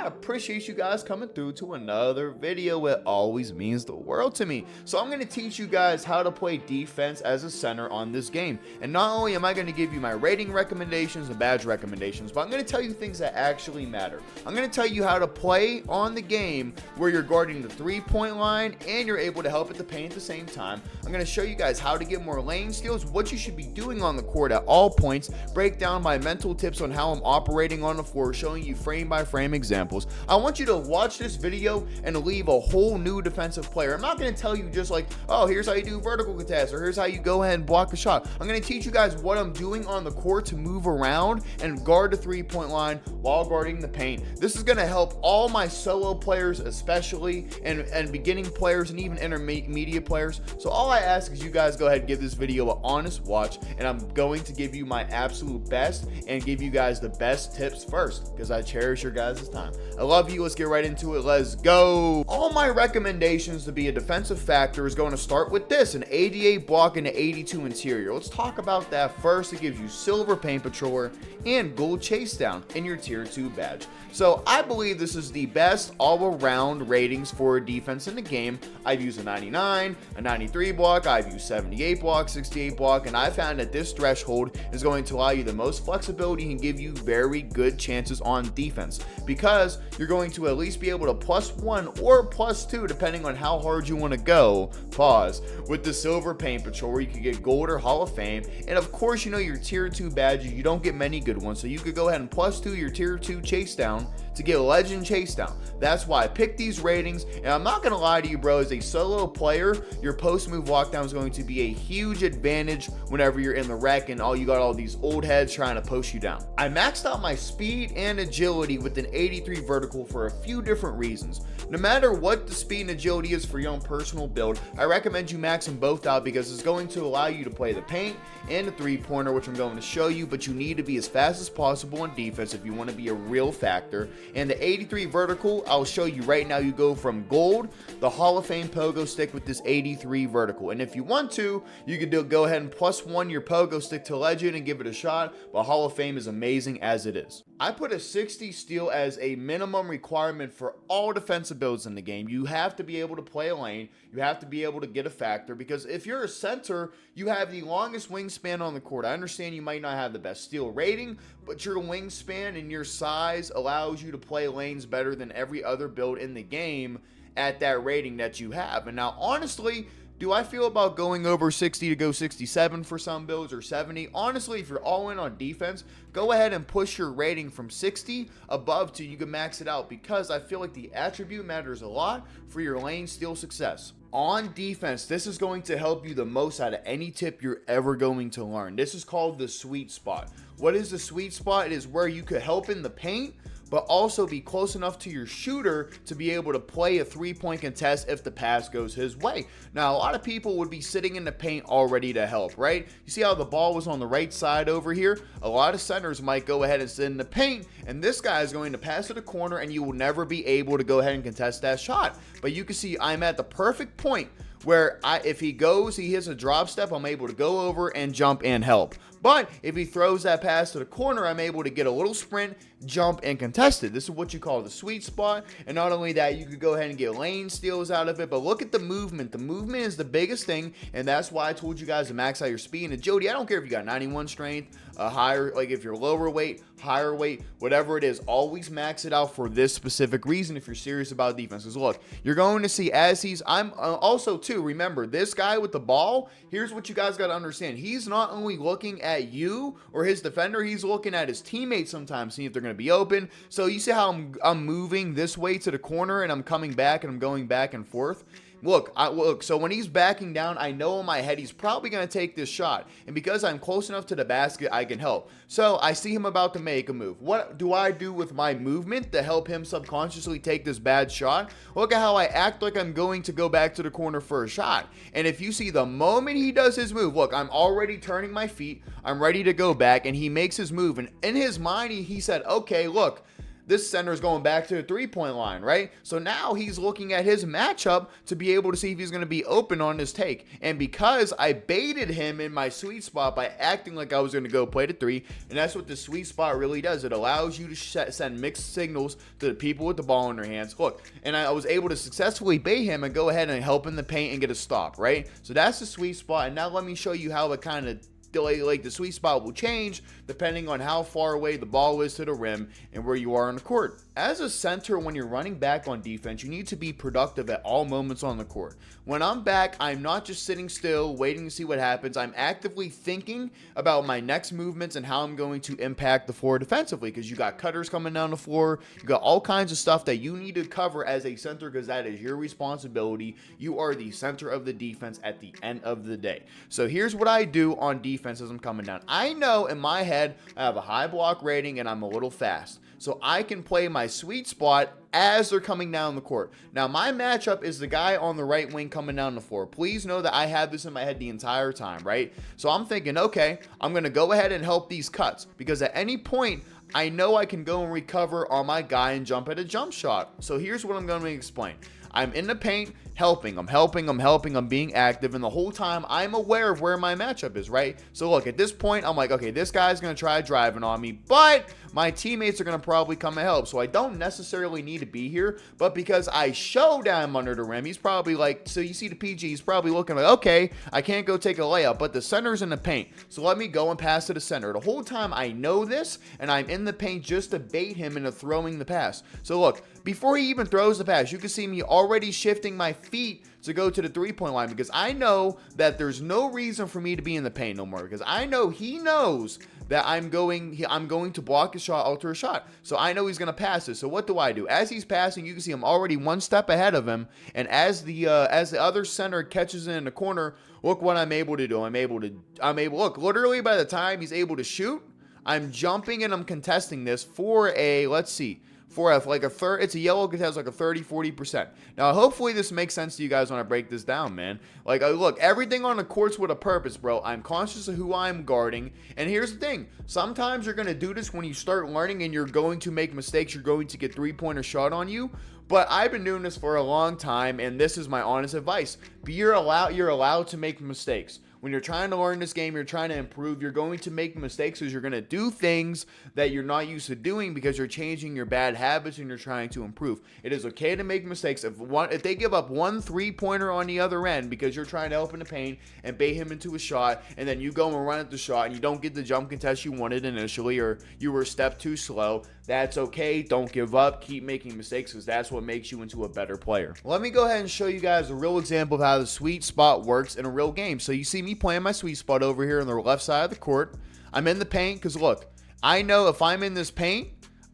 appreciate you guys coming through to another video. It always means the world to me. So I'm going to teach you guys how to play defense as a center on this game. And not only am I going to give you my rating recommendations and badge recommendations, but I'm going to tell you things that actually matter. I'm going to tell you how to play on the game where you're guarding the 3-point line and you're able to help at the paint at the same time. I'm going to show you guys how to get more lane steals, what you should be doing on the court at all points, break down my mental tips on how I'm operating on the floor, showing you frame by frame examples. I want you to watch this video and leave a whole new defensive player. I'm not going to tell you just like, oh, here's how you do vertical contest, or here's how you go ahead and block a shot. I'm going to teach you guys what I'm doing on the court to move around and guard the 3-point line while guarding the paint. This is going to help all my solo players especially, and beginning players and even intermediate players. So all I ask is you guys go ahead and give this video an honest watch, and I'm going to give you my absolute best and give you guys the best tips first because I cherish your guys' time. I love you. Let's get right into it. Let's go. All my recommendations to be a defensive factor is going to start with this: an 88 block and an 82 interior. Let's talk about that first. It gives you silver paint patroller and gold chase down in your tier 2 badge. So I believe this is the best all-around ratings for defense in the game. I've used a 99, a 93 block, I've used 78 block, 68 block, and I found that this threshold is going to allow you the most flexibility and give you very good chances on defense, because you're going to at least be able to +1 or +2 depending on how hard you want to go, pause, with the silver paint patrol, where you can get gold or Hall of Fame. And of course, you know, your tier 2 badges, you don't get many good ones, so you could go ahead and +2 your tier 2 chase down to get legend chase down. That's why I picked these ratings, and I'm not gonna lie to you, bro, as a solo player, your post move lockdown is going to be a huge advantage whenever you're in the wreck and you got all these old heads trying to post you down. I maxed out my speed and agility with an 83 vertical for a few different reasons. No matter what the speed and agility is for your own personal build, I recommend you max them both out because it's going to allow you to play the paint and the 3-pointer, which I'm going to show you, but you need to be as fast as possible on defense if you want to be a real factor. And the 83 vertical, I'll show you right now. You go from gold, the Hall of Fame pogo stick, with this 83 vertical. And if you want to, you could go ahead and +1 your pogo stick to legend and give it a shot, but Hall of Fame is amazing as it is. I put a 60 steal as a minimum requirement for all defensive builds in the game. You have to be able to play a lane. You have to be able to get a factor, because if you're a center, you have the longest wingspan on the court. I understand you might not have the best steal rating, but your wingspan and your size allows you to play lanes better than every other build in the game at that rating that you have. And now, honestly, do I feel about going over 60 to go 67 for some builds, or 70? Honestly, if you're all in on defense, go ahead and push your rating from 60 above to you can max it out, because I feel like the attribute matters a lot for your lane steal success. On defense, this is going to help you the most out of any tip you're ever going to learn. This is called the sweet spot. What is the sweet spot? It is where you could help in the paint, but also be close enough to your shooter to be able to play a 3-point contest if the pass goes his way. Now, a lot of people would be sitting in the paint all ready to help, right? You see how the ball was on the right side over here? A lot of centers might go ahead and sit in the paint, and this guy is going to pass to the corner, and you will never be able to go ahead and contest that shot. But you can see I'm at the perfect point where if he hits a drop step, I'm able to go over and jump and help. But if he throws that pass to the corner, I'm able to get a little sprint, jump, and contest it. This is what you call the sweet spot. And not only that, you could go ahead and get lane steals out of it, but look at the movement. The movement is the biggest thing, and that's why I told you guys to max out your speed and agility. I don't care if you got 91 strength, higher, like if you're lower weight, higher weight, whatever it is, always max it out for this specific reason if you're serious about defense. Because look, you're going to see I'm also too, remember, this guy with the ball, here's what you guys got to understand. He's not only looking at you or his defender, he's looking at his teammates sometimes, seeing if they're going to be open. So you see how I'm moving this way to the corner, and I'm coming back, and I'm going back and forth. Look, so when he's backing down, I know in my head he's probably going to take this shot. And because I'm close enough to the basket, I can help. So I see him about to make a move. What do I do with my movement to help him subconsciously take this bad shot? Look at how I act like I'm going to go back to the corner for a shot. And if you see the moment he does his move, look, I'm already turning my feet. I'm ready to go back, and he makes his move. And in his mind, he said, okay, look, this center is going back to the 3-point line, right? So now he's looking at his matchup to be able to see if he's going to be open on his take. And because I baited him in my sweet spot by acting like I was going to go play the 3, and that's what the sweet spot really does. It allows you to send mixed signals to the people with the ball in their hands. Look, and I was able to successfully bait him and go ahead and help in the paint and get a stop, right? So that's the sweet spot. And now let me show you how it kind of like the sweet spot will change depending on how far away the ball is to the rim and where you are on the court. As a center, when you're running back on defense, you need to be productive at all moments on the court. When I'm back, I'm not just sitting still waiting to see what happens. I'm actively thinking about my next movements and how I'm going to impact the floor defensively, because you got cutters coming down the floor. You got all kinds of stuff that you need to cover as a center, because that is your responsibility. You are the center of the defense at the end of the day. So here's what I do on defense as I'm coming down. I know in my head I have a high block rating and I'm a little fast, so I can play my sweet spot as they're coming down the court. Now, my matchup is the guy on the right wing coming down the floor. Please know that I had this in my head the entire time, right? So I'm thinking, okay, I'm going to go ahead and help these cuts, because at any point, I know I can go and recover on my guy and jump at a jump shot. So here's what I'm going to explain. I'm in the paint, helping, I'm being active, and the whole time I'm aware of where my matchup is, right? So look, at this point, I'm like, okay, this guy's going to try driving on me, but my teammates are going to probably come and help, so I don't necessarily need to be here, but because I show that I'm under the rim, he's probably like, so you see the PG, he's probably looking like, okay, I can't go take a layup, but the center's in the paint, so let me go and pass to the center. The whole time I know this, and I'm in the paint just to bait him into throwing the pass. So look, before he even throws the pass, you can see me already shifting my feet to go to the 3-point line, because I know that there's no reason for me to be in the paint no more, because I know he knows that I'm going to block a shot, alter a shot. So I know he's going to pass it. So what do I do? As he's passing, you can see I'm already one step ahead of him, and as the other center catches it in the corner, look what I'm able to do. I'm able look, literally by the time he's able to shoot, I'm jumping and I'm contesting this for a, let's see, for like a third. It's a yellow contest, like a 30-40%. Now hopefully this makes sense to you guys when I break this down, man. Like, look, everything on the court's with a purpose, bro. I'm conscious of who I'm guarding, and here's the thing, sometimes you're going to do this when you start learning and you're going to make mistakes. You're going to get 3-pointer shot on you, but I've been doing this for a long time, and this is my honest advice. You're allowed to make mistakes. When you're trying to learn this game, you're trying to improve, you're going to make mistakes, because you're going to do things that you're not used to doing, because you're changing your bad habits and you're trying to improve. It is okay to make mistakes. If they give up one 3-pointer on the other end because you're trying to help in the paint and bait him into a shot, and then you go and run at the shot and you don't get the jump contest you wanted initially, or you were a step too slow, that's okay. Don't give up. Keep making mistakes, because that's what makes you into a better player. Let me go ahead and show you guys a real example of how the sweet spot works in a real game. So you see me playing my sweet spot over here on the left side of the court. I'm in the paint because, look, I know if I'm in this paint,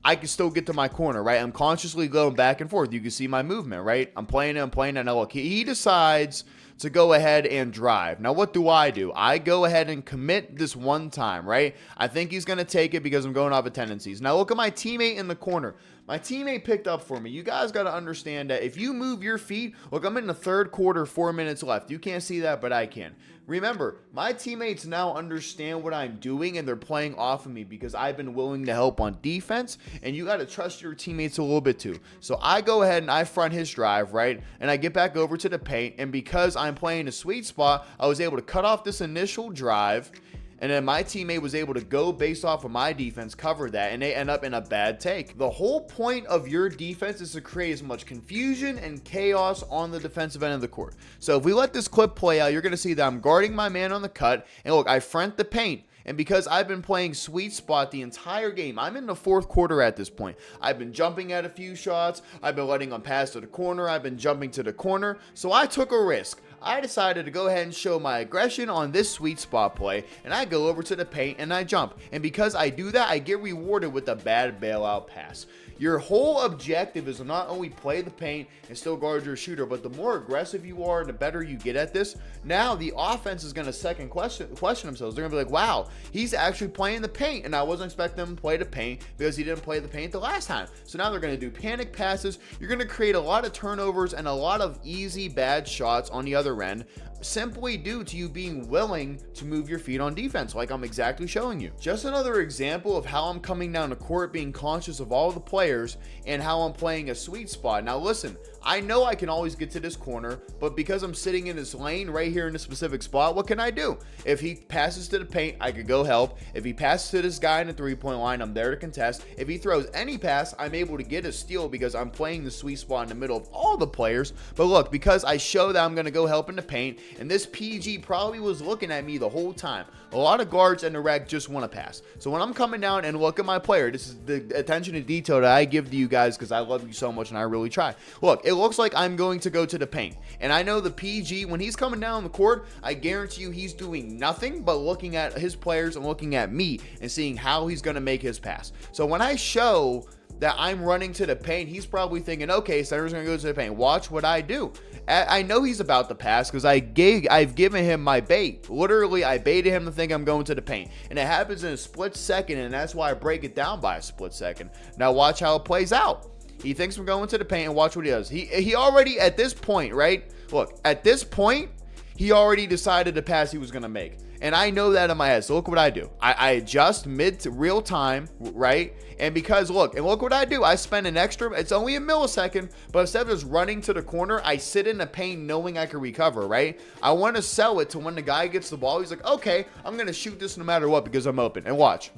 I can still get to my corner, right? I'm consciously going back and forth. You can see my movement, right? I'm playing it. Now, look, he decides to go ahead and drive. Now, what do? I go ahead and commit this one time, right? I think he's going to take it because I'm going off of tendencies. Now, look at my teammate in the corner. My teammate picked up for me. You guys got to understand that if you move your feet, look, I'm in the third quarter, 4 minutes left. You can't see that, but I can. Remember, my teammates now understand what I'm doing, and they're playing off of me because I've been willing to help on defense, and you got to trust your teammates a little bit too. So I go ahead and I front his drive, right? And I get back over to the paint, and because I'm playing a sweet spot, I was able to cut off this initial drive, and then my teammate was able to go based off of my defense, cover that, and they end up in a bad take. The whole point of your defense is to create as much confusion and chaos on the defensive end of the court. So if we let this clip play out, you're going to see that I'm guarding my man on the cut, and look, I front the paint. And because I've been playing sweet spot the entire game, I'm in the fourth quarter at this point. I've been jumping at a few shots. I've been letting them pass to the corner. I've been jumping to the corner. So I took a risk. I decided to go ahead and show my aggression on this sweet spot play, and I go over to the paint and I jump. And because I do that, I get rewarded with a bad bailout pass. Your whole objective is to not only play the paint and still guard your shooter, but the more aggressive you are, the better you get at this. Now the offense is going to second question themselves. They're going to be like, wow, he's actually playing the paint, and I wasn't expecting him to play the paint because he didn't play the paint the last time. So now they're going to do panic passes. You're going to create a lot of turnovers and a lot of easy bad shots on the other end, simply due to you being willing to move your feet on defense, like I'm exactly showing you. Just another example of how I'm coming down the court being conscious of all the players players and how I'm playing a sweet spot. Now listen, I know I can always get to this corner, but because I'm sitting in this lane right here in this specific spot, what can I do? If he passes to the paint, I could go help. If he passes to this guy in the three-point line, I'm there to contest. If he throws any pass, I'm able to get a steal because I'm playing the sweet spot in the middle of all the players. But look, because I show that I'm going to go help in the paint, and this PG probably was looking at me the whole time. A lot of guards in the rec just want to pass. So when I'm coming down and look at my player, this is the attention to detail that I give to you guys because I love you so much and I really try. Look, it looks like I'm going to go to the paint. And I know the PG, when he's coming down the court, I guarantee you he's doing nothing but looking at his players and looking at me and seeing how he's going to make his pass. So when I show that I'm running to the paint, he's probably thinking, okay, Center's going to go to the paint. Watch what I do. I know he's about to pass because I've given him my bait. Literally, I baited him to think I'm going to the paint. And it happens in a split second, and that's why I break it down by a split second. Now watch how it plays out. He thinks we're going to the paint, and watch what he does. He already, at this point, right? Look, at this point, he already decided the pass he was going to make. And I know that in my head. So look what I do. I adjust mid to real time, right? And because look what I do. I spend an extra, it's only a millisecond, but instead of just running to the corner, I sit in the paint knowing I can recover, right? I want to sell it to when the guy gets the ball. He's like, okay, I'm going to shoot this no matter what because I'm open. And watch.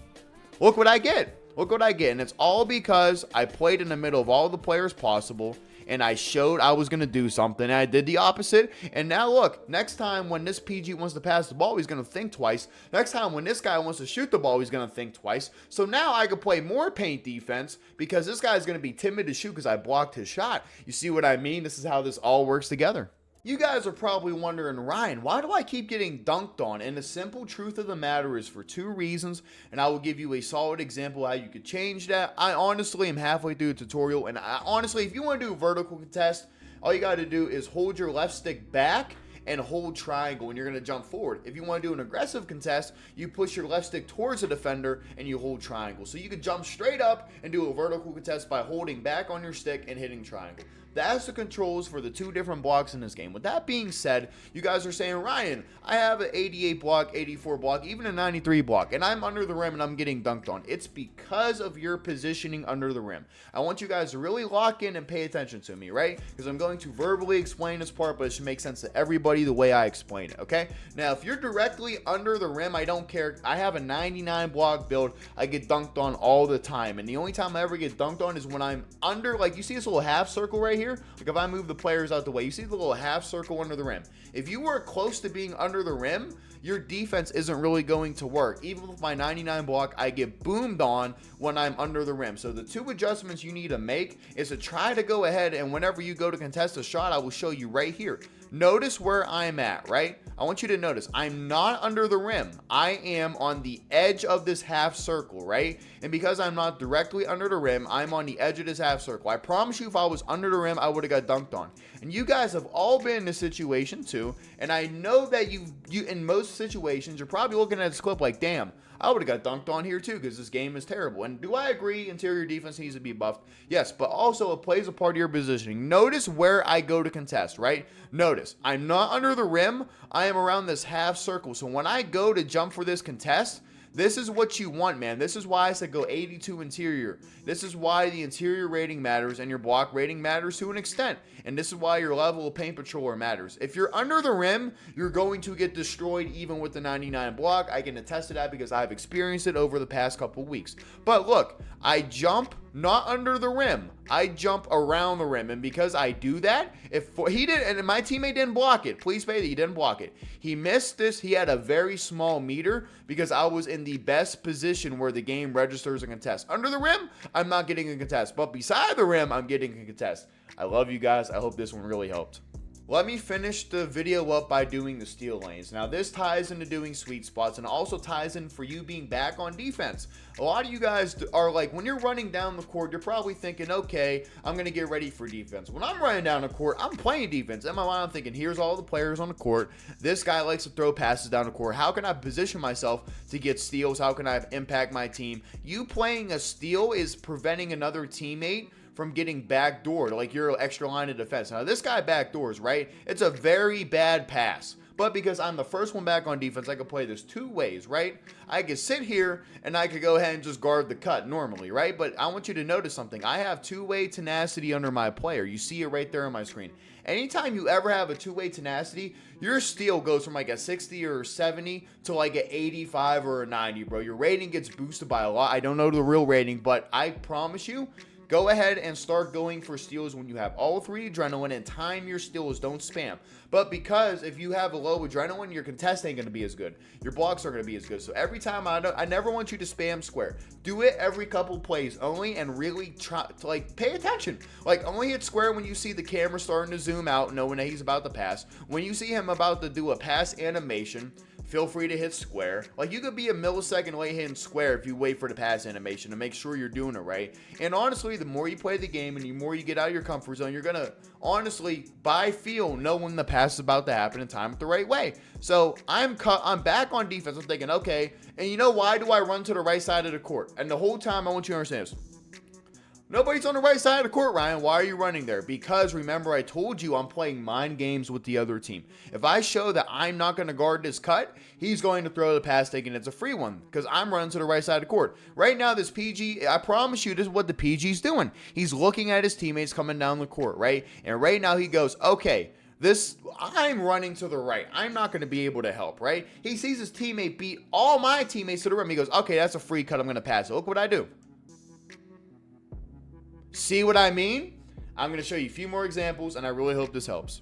Look what I get. Look what I get. And it's all because I played in the middle of all the players possible. And I showed I was going to do something. And I did the opposite. And now look, next time when this PG wants to pass the ball, he's going to think twice. Next time when this guy wants to shoot the ball, he's going to think twice. So now I can play more paint defense because this guy's going to be timid to shoot because I blocked his shot. You see what I mean? This is how this all works together. You guys are probably wondering, Ryan, why do I keep getting dunked on? And the simple truth of the matter is for two reasons, and I will give you a solid example how you could change that. I honestly am halfway through the tutorial, and honestly, if you want to do a vertical contest, all you got to do is hold your left stick back and hold triangle, and you're going to jump forward. If you want to do an aggressive contest, you push your left stick towards the defender and you hold triangle. So you could jump straight up and do a vertical contest by holding back on your stick and hitting triangle. That's the controls for the two different blocks in this game. With that being said, you guys are saying, Ryan, I have an 88 block, 84 block, even a 93 block, and I'm under the rim and I'm getting dunked on. It's because of your positioning under the rim. I want you guys to really lock in and pay attention to me, right? Because I'm going to verbally explain this part, but it should make sense to everybody the way I explain it, okay? Now, if you're directly under the rim, I don't care. I have a 99 block build. I get dunked on all the time, and the only time I ever get dunked on is when I'm under, like you see this little half circle right here? Like if I move the players out the way, you see the little half circle under the rim. If you were close to being under the rim, your defense isn't really going to work. Even with my 99 block, I get boomed on when I'm under the rim. So the two adjustments you need to make is to try to go ahead, and whenever you go to contest a shot, I will show you right here. Notice where I'm at, right? I want you to notice I'm not under the rim. I am on the edge of this half circle, right? And because I'm not directly under the rim, I'm on the edge of this half circle. I promise you, if I was under the rim, I would have got dunked on. And you guys have all been in this situation too. And I know that you in most situations, you're probably looking at this clip like, damn, I would have got dunked on here too because this game is terrible. And do I agree interior defense needs to be buffed? Yes, but also it plays a part of your positioning. Notice where I go to contest, right? Notice I'm not under the rim. I am around this half circle. So when I go to jump for this contest, this is what you want, man. This is why I said go 82 interior. This is why the interior rating matters and your block rating matters to an extent. And this is why your level of paint patroller matters. If you're under the rim, you're going to get destroyed even with the 99 block. I can attest to that because I've experienced it over the past couple weeks. But look, I jump not under the rim. I jump around the rim. And because I do that, if he did, and my teammate didn't block it, please pay that he didn't block it. He missed this. He had a very small meter because I was in the best position where the game registers a contest. Under the rim, I'm not getting a contest. But beside the rim, I'm getting a contest. I love you guys. I hope this one really helped. Let me finish the video up by doing the steal lanes. Now this ties into doing sweet spots and also ties in for you being back on defense. A lot of you guys are like, when you're running down the court, you're probably thinking, okay, I'm going to get ready for defense. When I'm running down the court, I'm playing defense. In my mind, I'm thinking, here's all the players on the court. This guy likes to throw passes down the court. How can I position myself to get steals? How can I impact my team? You playing a steal is preventing another teammate from getting backdoored, like your extra line of defense. Now, this guy backdoors, right? It's a very bad pass. But because I'm the first one back on defense, I could play this two ways, right? I could sit here and I could go ahead and just guard the cut normally, right? But I want you to notice something. I have two-way tenacity under my player. You see it right there on my screen. Anytime you ever have a two-way tenacity, your steal goes from like a 60 or 70 to like an 85 or a 90, bro. Your rating gets boosted by a lot. I don't know the real rating, but I promise you, go ahead and start going for steals when you have all 3 adrenaline and time your steals. Don't spam. But because if you have a low adrenaline, your contest ain't going to be as good. Your blocks are going to be as good. So every time I never want you to spam square. Do it every couple plays only and really try to like pay attention. Like only hit square when you see the camera starting to zoom out knowing that he's about to pass. When you see him about to do a pass animation, feel free to hit square. Like you could be a millisecond late hitting square if you wait for the pass animation to make sure you're doing it right. And honestly, the more you play the game and the more you get out of your comfort zone, you're gonna honestly, by feel, know when the pass is about to happen and time it the right way. So I'm back on defense. I'm thinking, okay, and you know why do I run to the right side of the court? And the whole time I want you to understand this. Nobody's on the right side of the court, Ryan. Why are you running there? Because remember, I told you I'm playing mind games with the other team. If I show that I'm not going to guard this cut, he's going to throw the pass thinking it's a free one because I'm running to the right side of the court. Right now, this PG, I promise you, this is what the PG's doing. He's looking at his teammates coming down the court, right? And right now he goes, okay, I'm running to the right. I'm not going to be able to help, right? He sees his teammate beat all my teammates to the rim. He goes, okay, that's a free cut. I'm going to pass it. Look what I do. See what I mean? I'm going to show you a few more examples, and I really hope this helps.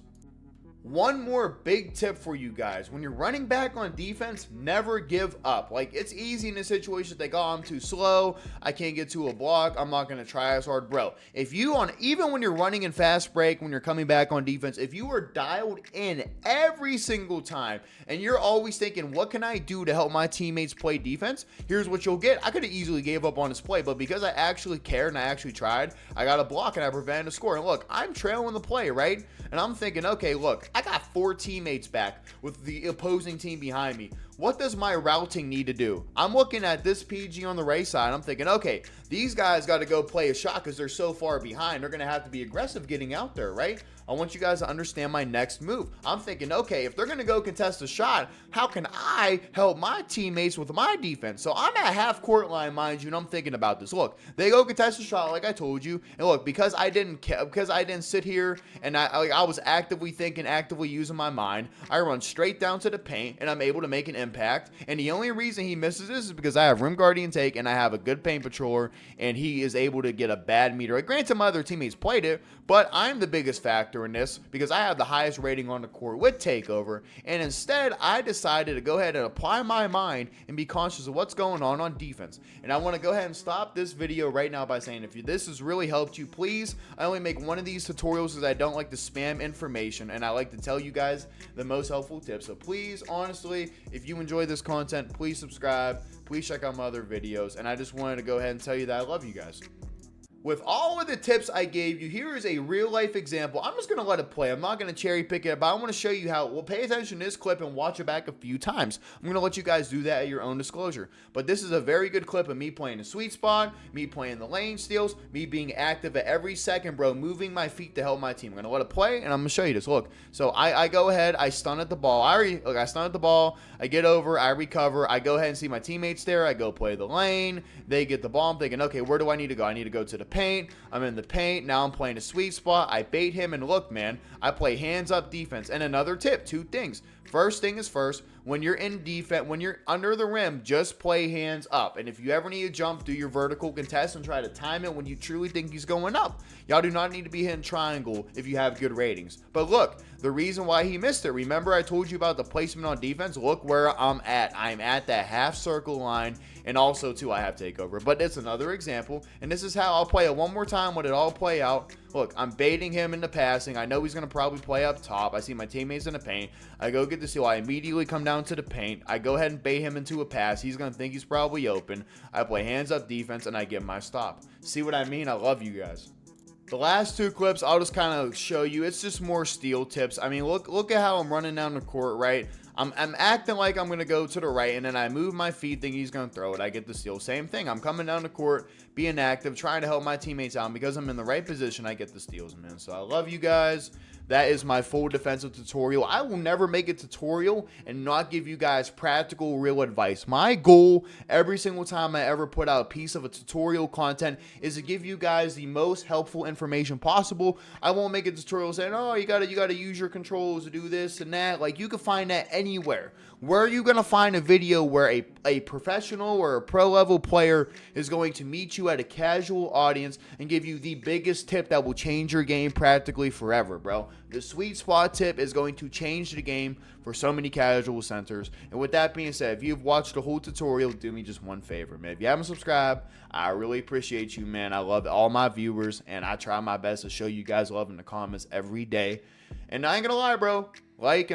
One more big tip for you guys. When you're running back on defense, never give up. Like, it's easy in this situation to think, oh, I'm too slow. I can't get to a block. I'm not going to try as hard. Bro, even when you're running in fast break, when you're coming back on defense, if you are dialed in every single time and you're always thinking, what can I do to help my teammates play defense? Here's what you'll get. I could have easily gave up on this play, but because I actually cared and I actually tried, I got a block and I prevented a score. And look, I'm trailing the play, right? And I'm thinking, okay, look, I got 4 teammates back with the opposing team behind me. What does my routing need to do? I'm looking at this PG on the right side. I'm thinking, okay, these guys got to go play a shot because they're so far behind. They're going to have to be aggressive getting out there, right? I want you guys to understand my next move. I'm thinking, okay, if they're going to go contest a shot, how can I help my teammates with my defense? So I'm at half court line, mind you, and I'm thinking about this. Look, they go contest a shot like I told you. And look, because I didn't sit here and I was actively thinking, actively using my mind, I run straight down to the paint and I'm able to make an impact. And the only reason he misses this is because I have rim guardian take and I have a good paint patroller and he is able to get a bad meter. Granted, my other teammates played it, but I'm the biggest factor in this because I have the highest rating on the court with takeover. And instead, I decided to go ahead and apply my mind and be conscious of what's going on defense. And I want to go ahead and stop this video right now by saying, if this has really helped you, please, I only make one of these tutorials because I don't like to spam information and I like to tell you guys the most helpful tips. So please, honestly, if you enjoy this content, please subscribe, please check out my other videos, and I just wanted to go ahead and tell you that I love you guys. With all of the tips I gave you, here is a real life example. I'm just going to let it play. I'm not going to cherry pick it, but I want to show you how. Well, pay attention to this clip and watch it back a few times. I'm going to let you guys do that at your own disclosure. But this is a very good clip of me playing the sweet spot, me playing the lane steals, me being active at every second, bro, moving my feet to help my team. I'm going to let it play, and I'm going to show you this. Look, so I go ahead, I stun at the ball. I stun at the ball, I get over, I recover, I go ahead and see my teammates there, I go play the lane, they get the ball. I'm thinking, okay, where do I need to go? I need to go to the paint. I'm in the paint. Now I'm playing a sweet spot. I bait him, and look, man, I play hands up defense. And another tip, 2 things. First thing is first, when you're in defense, when you're under the rim, just play hands up. And if you ever need to jump, do your vertical contest and try to time it when you truly think he's going up. Y'all do not need to be hitting triangle if you have good ratings. But look, the reason why he missed it, remember I told you about the placement on defense? Look where I'm at. I'm at that half circle line. And also, too, I have takeover. But it's another example. And this is how I'll play it one more time when it all play out. Look, I'm baiting him into passing. I know he's going to probably play up top. I see my teammates in the paint. I go get the steal. I immediately come down to the paint. I go ahead and bait him into a pass. He's going to think he's probably open. I play hands up defense, and I get my stop. See what I mean? I love you guys. The last 2 clips, I'll just kind of show you. It's just more steal tips. I mean, look at how I'm running down the court, right? I'm acting like I'm going to go to the right, and then I move my feet thinking he's going to throw it. I get the steal. Same thing. I'm coming down the court, being active, trying to help my teammates out. And because I'm in the right position, I get the steals, man. So I love you guys. That is my full defensive tutorial. I will never make a tutorial and not give you guys practical, real advice. My goal every single time I ever put out a piece of a tutorial content is to give you guys the most helpful information possible. I won't make a tutorial saying, oh, you gotta use your controls to do this and that. Like, you can find that anywhere. Where are you going to find a video where a professional or a pro level player is going to meet you at a casual audience and give you the biggest tip that will change your game practically forever, bro? The sweet spot tip is going to change the game for so many casual centers. And with that being said, if you've watched the whole tutorial, do me just one favor, man. If you haven't subscribed, I really appreciate you, man. I love all my viewers, and I try my best to show you guys love in the comments every day. And I ain't gonna lie, bro. Like,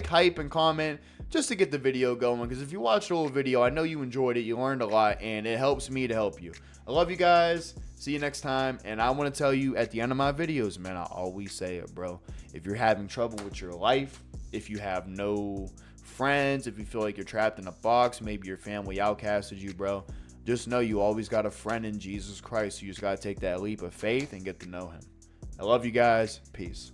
hype, and comment just to get the video going. Because if you watched the whole video, I know you enjoyed it. You learned a lot, and it helps me to help you. I love you guys. See you next time. And I want to tell you at the end of my videos, man, I always say it, bro. If you're having trouble with your life, if you have no friends, if you feel like you're trapped in a box, maybe your family outcasted you, bro, just know you always got a friend in Jesus Christ. You just got to take that leap of faith and get to know him. I love you guys. Peace.